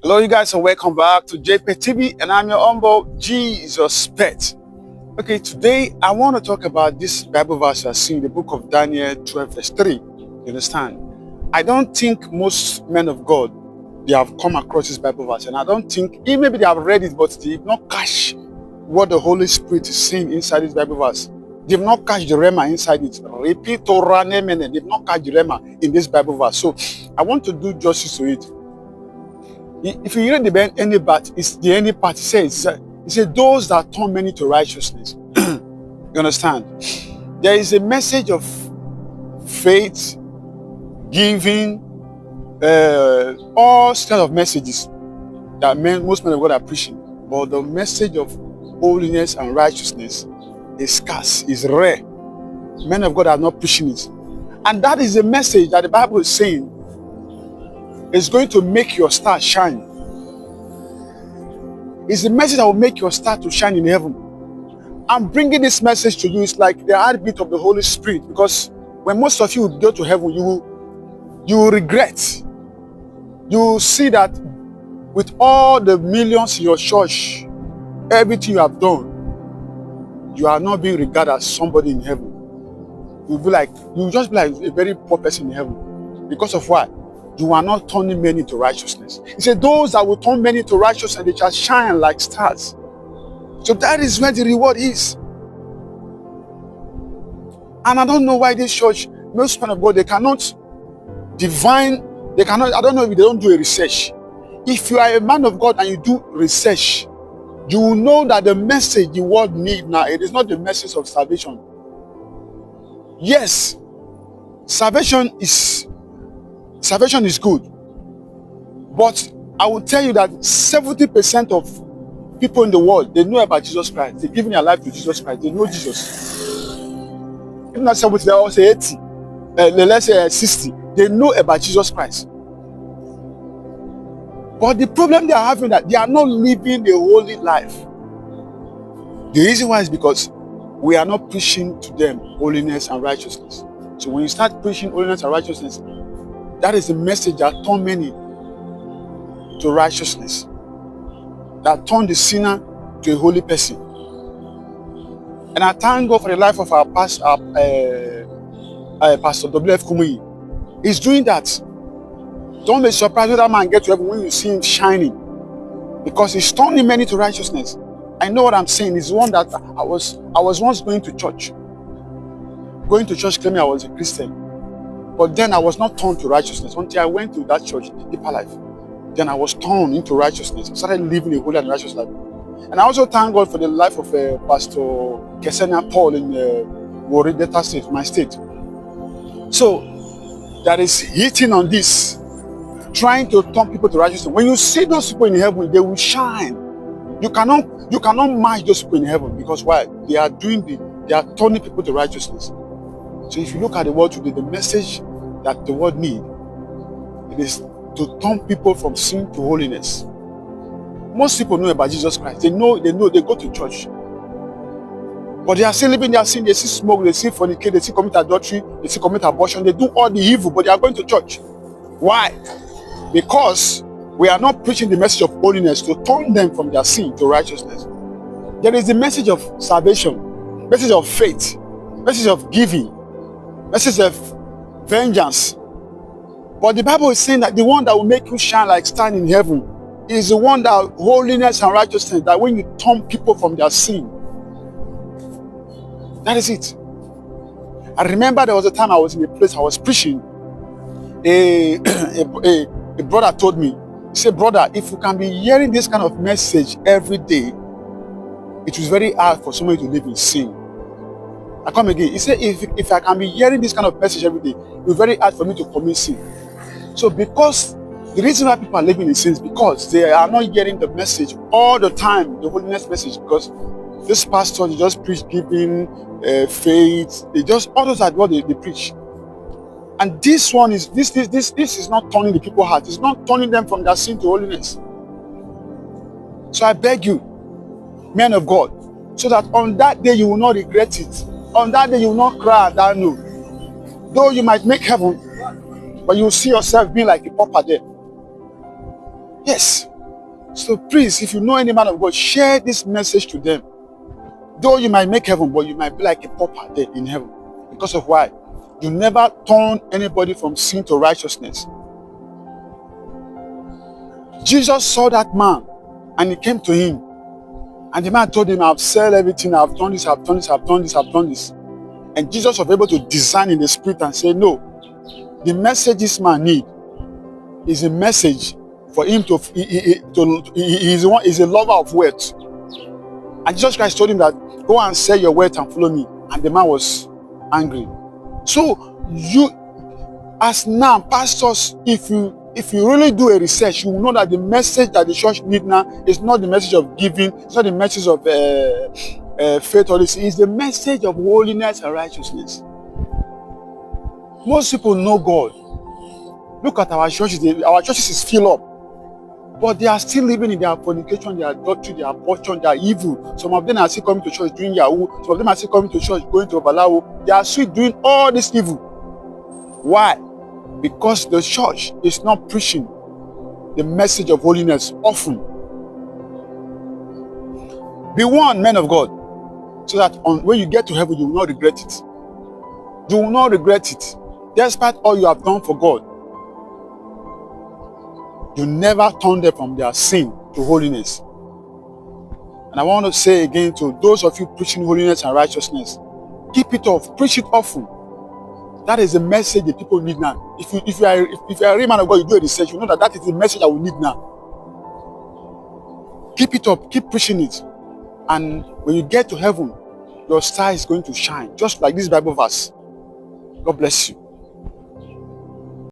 Hello, you guys, and welcome back to JP TV, and I'm your humble Jesus Pet. Okay, today I want to talk about this Bible verse I see in the book of Daniel 12, verse 3. You understand? I don't think most men of God they have come across this Bible verse, and I don't think maybe they have read it, but they have not catch what the Holy Spirit is saying inside this Bible verse. They've not catch the rema inside it. Repeat Torah, they've not catch the rema in this Bible verse. So I want to do justice to it. If you read the any part, it's the any part it says those that turn many to righteousness. You understand? There is a message of faith, giving, all kinds of messages that most men of God are preaching. But the message of holiness and righteousness is scarce, is rare. Men of God are not preaching it. And that is the message that the Bible is saying is going to make your star shine. It's the message that will make your star to shine in heaven. I'm bringing this message to you. It's like the heartbeat of the Holy Spirit, because when most of you go to heaven, you will regret. You will see that with all the millions in your church, everything you have done, you are not being regarded as somebody in heaven. You'll just be like a very poor person in heaven. Because of what? You are not turning many to righteousness. He said, those that will turn many to righteousness, they shall shine like stars. So that is where the reward is. And I don't know why this church, most men of God, they cannot divine, I don't know if they don't do a research. If you are a man of God and you do research, you will know that the message the world needs now, it is not the message of salvation. Yes, salvation is good, but I will tell you that 70% of people in the world, they know about Jesus Christ. They're giving their life to Jesus Christ. They know Jesus. If not 70, they all say 80. Let's say 60. They know about Jesus Christ. But the problem they are having that they are not living the holy life. The reason why is because we are not preaching to them holiness and righteousness. So when you start preaching holiness and righteousness, that is the message that turn many to righteousness, that turn the sinner to a holy person. And I thank God for the life of our Pastor W.F. Kumuyi. He's doing that. Don't be surprised when that man gets to heaven when you see him shining, because he's turning many to righteousness. I know what I'm saying. It's one that I was once going to church claiming I was a Christian. But then I was not turned to righteousness until I went to that church, Deeper Life. Then I was turned into righteousness. I started living a holy and righteous life. And I also thank God for the life of Pastor Kesenia Paul in Warri Delta State, my state. So that is hitting on this, trying to turn people to righteousness. When you see those people in heaven, they will shine. You cannot match those people in heaven, because why? They are turning people to righteousness. So if you look at the world today, the message that the world needs, it is to turn people from sin to holiness. Most people know about Jesus Christ. They know, they go to church. But they are still living their sin. They still smoke, they still fornicate, they still commit adultery, they still commit abortion, they do all the evil, but they are going to church. Why? Because we are not preaching the message of holiness to turn them from their sin to righteousness. There is the message of salvation, message of faith, message of giving, message of vengeance. But the Bible is saying that the one that will make you shine like star in heaven is the one that holiness and righteousness, that when you turn people from their sin, that is it. I remember there was a time I was in a place I was preaching. A brother told me, he said, brother, if you can be hearing this kind of message every day, it was very hard for somebody to live in sin. I come again. He said, if I can be hearing this kind of message every day, it's very hard for me to commit sin. So because the reason why people are living in sin is because they are not hearing the message all the time, the holiness message, because this pastor, they just preach giving, faith, they just, all those are what they preach. And this one is, this is not turning the people's heart. It's not turning them from their sin to holiness. So I beg you, men of God, so that on that day you will not regret it. On that day you will not cry and that no. Though you might make heaven, but you will see yourself being like a pauper there. Yes. So please, if you know any man of God, share this message to them. Though you might make heaven, but you might be like a pauper there in heaven. Because of why? You never turn anybody from sin to righteousness. Jesus saw that man and he came to him. And the man told him, I've sold everything, I've done this, I've done this, I've done this, I've done this. And Jesus was able to discern in the spirit and say, no, the message this man needs is a message for him to, he's a lover of wealth. And Jesus Christ told him that, go and sell your wealth and follow me. And the man was angry. So you, as now pastors, if you really do a research, you will know that the message that the church needs now is not the message of giving, it's not the message of faith or this, it's the message of holiness and righteousness. Most people know God. Look at our churches is filled up, but they are still living in their fornication, their adultery, their abortion, their evil. Some of them are still coming to church doing Yahoo, some of them are still coming to church going to Babalawo. They are still doing all this evil. Why? Because the church is not preaching the message of holiness often. Be one, men of God, so that when you get to heaven, you will not regret it. You will not regret it. Despite all you have done for God, you never turn them from their sin to holiness. And I want to say again to those of you preaching holiness and righteousness, keep it off, preach it often. That is the message that people need now. If you are a real man of God, you do a research, you know that is the message that we need now. Keep it up, keep preaching it. And when you get to heaven, your star is going to shine, just like this Bible verse. God bless you.